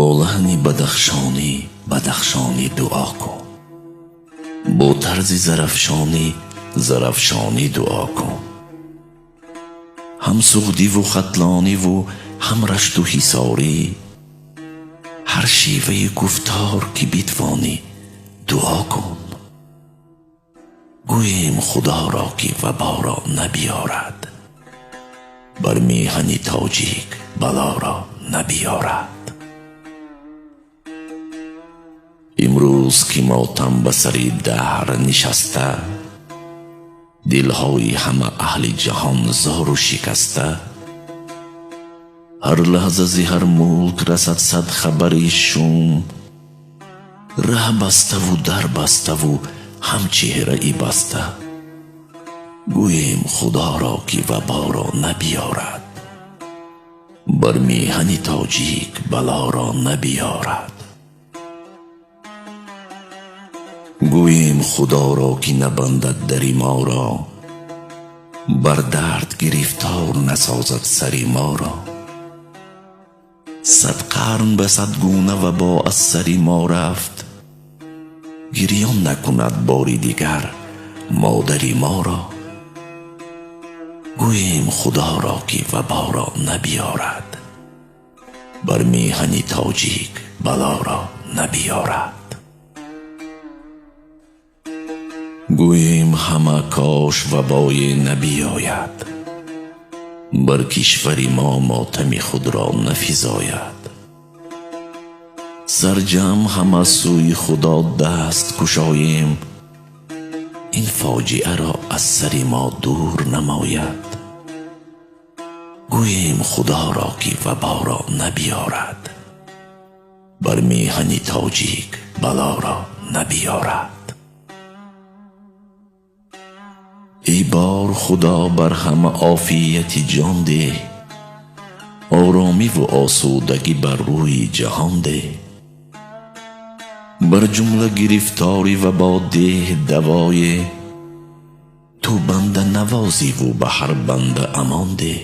با لحنی بدخشانی بدخشانی دعا کن، با طرز زرفشانی زرفشانی دعا کن. هم سغدی و خطلانی و هم رشت و حصاری، هر شیوه گفتار که بیتوانی دعا کن. گوییم خدا را که وبا را نبیارد، بر میهن تاجیک بلا را نبیارد. امروز که ماتم به سر دهر نشسته، دلهای همه اهل جهان زار و شکسته. هر لحظه ز هر ملک رسد صد خبری شوم، ره بسته و در بسته و هم چهره ای بسته. گوییم خدا را که وبا را نبیارد، بر میهن تاجیک بلا را نبیارد. گوییم خدا را که نبندد دری ما را، بر درد گرفتار نسازد سری ما را. صد قرن به صد گونه وبا از سری ما رفت، گریان نکند باری دیگر مادری ما را. گوییم خدا را که وبا را نبیارد، بر میهن تاجیک بلا را نبیارد. گوییم همه کاش وبای نبیاید، بر کشور ما ماتم خود را نفزاید. سرجم همه سوی خدا دست کشاییم، این فاجعه را از سر ما دور نماید. گوییم خدا را که وبا را نبیارد، بر میهن تاجیک بلا را نبیارد. ای بار خدا بر همه عافیت جان ده، آرامی و آسودگی بر روی جهان ده. بر جمله گرفتاری و با ده دوای، تو بنده نوازی و به هر بنده امان ده.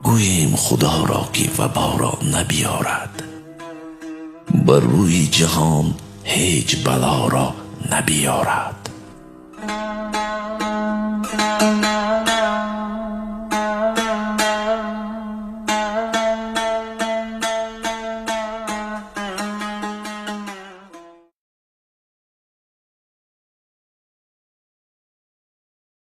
گوییم خدا را که وبا را نبیارد، بر روی جهان هیچ بلا را نبیارد.